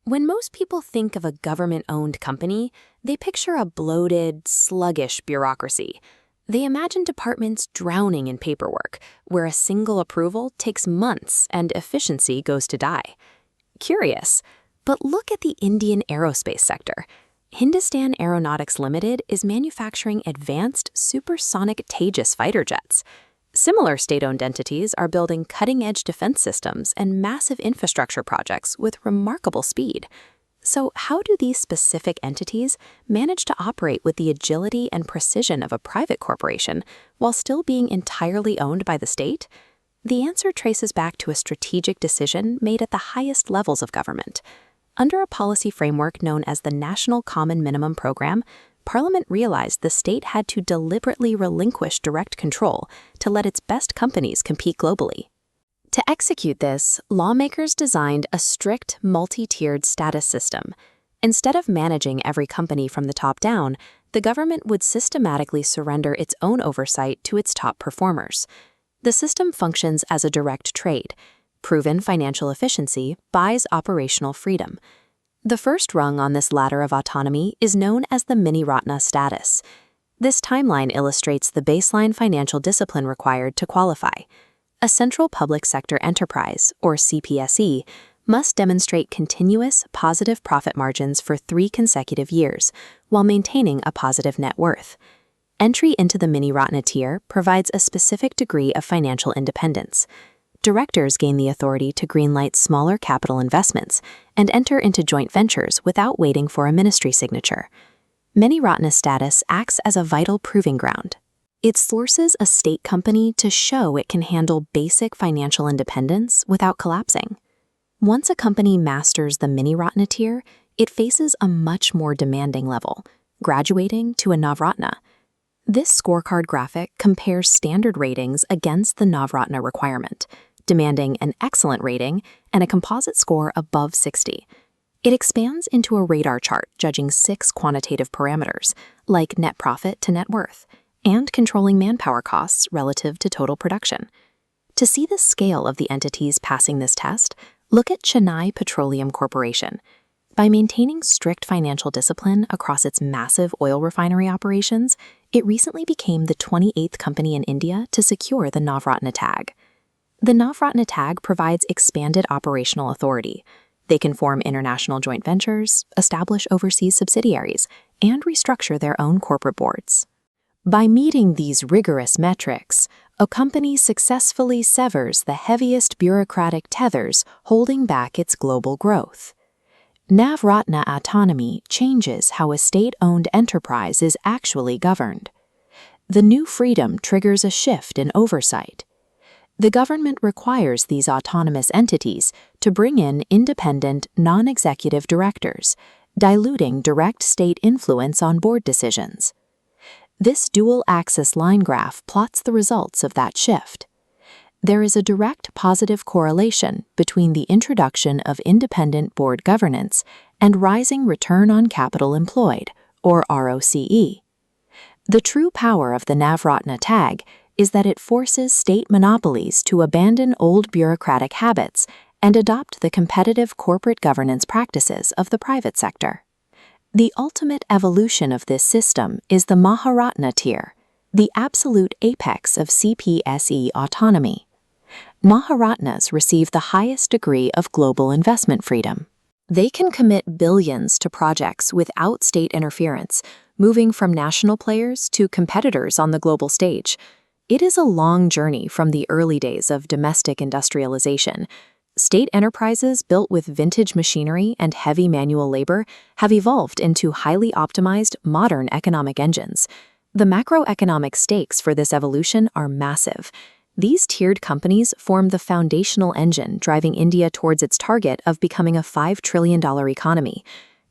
When most people think of a government-owned company, they picture a bloated, sluggish bureaucracy. They imagine departments drowning in paperwork, where a single approval takes months and efficiency goes to die. Curious, but look at the Indian aerospace sector. Hindustan Aeronautics Limited is manufacturing advanced supersonic Tejas fighter jets. Similar state-owned entities are building cutting-edge defense systems and massive infrastructure projects with remarkable speed. So how do these specific entities manage to operate with the agility and precision of a private corporation while still being entirely owned by the state? The answer traces back to a strategic decision made at the highest levels of government. Under a policy framework known as the National Common Minimum Program, Parliament realized the state had to deliberately relinquish direct control to let its best companies compete globally. To execute this, lawmakers designed a strict, multi-tiered status system. Instead of managing every company from the top down, the government would systematically surrender its own oversight to its top performers. The system functions as a direct trade. Proven financial efficiency buys operational freedom. The first rung on this ladder of autonomy is known as the Miniratna status. This timeline illustrates the baseline financial discipline required to qualify. A central public sector enterprise, or CPSE, must demonstrate continuous positive profit margins for 3 consecutive years while maintaining a positive net worth. Entry into the Miniratna tier provides a specific degree of financial independence. Directors gain the authority to greenlight smaller capital investments and enter into joint ventures without waiting for a ministry signature. Miniratna status acts as a vital proving ground. It forces a state company to show it can handle basic financial independence without collapsing. Once a company masters the Miniratna tier, it faces a much more demanding level, graduating to a Navratna. This scorecard graphic compares standard ratings against the Navratna requirement, demanding an excellent rating and a composite score above 60. It expands into a radar chart judging 6 quantitative parameters, like net profit to net worth, and controlling manpower costs relative to total production. To see the scale of the entities passing this test, look at Chennai Petroleum Corporation. By maintaining strict financial discipline across its massive oil refinery operations, it recently became the 28th company in India to secure the Navratna tag. The Navratna tag provides expanded operational authority. They can form international joint ventures, establish overseas subsidiaries, and restructure their own corporate boards. By meeting these rigorous metrics, a company successfully severs the heaviest bureaucratic tethers holding back its global growth. Navratna autonomy changes how a state-owned enterprise is actually governed. The new freedom triggers a shift in oversight. The government requires these autonomous entities to bring in independent, non-executive directors, diluting direct state influence on board decisions. This dual-axis line graph plots the results of that shift. There is a direct positive correlation between the introduction of independent board governance and rising return on capital employed, or ROCE. The true power of the Navratna tag is that it forces state monopolies to abandon old bureaucratic habits and adopt the competitive corporate governance practices of the private sector. The ultimate evolution of this system is the Maharatna tier, the absolute apex of CPSE autonomy. Maharatnas receive the highest degree of global investment freedom. They can commit billions to projects without state interference, moving from national players to competitors on the global stage. It is a long journey from the early days of domestic industrialization. State enterprises built with vintage machinery and heavy manual labor have evolved into highly optimized, modern economic engines. The macroeconomic stakes for this evolution are massive. These tiered companies form the foundational engine driving India towards its target of becoming a $5 trillion economy.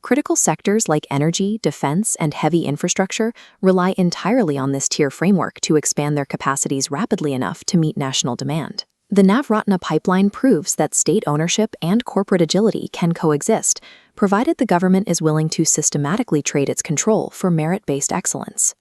Critical sectors like energy, defense, and heavy infrastructure rely entirely on this tier framework to expand their capacities rapidly enough to meet national demand. The Navratna pipeline proves that state ownership and corporate agility can coexist, provided the government is willing to systematically trade its control for merit-based excellence.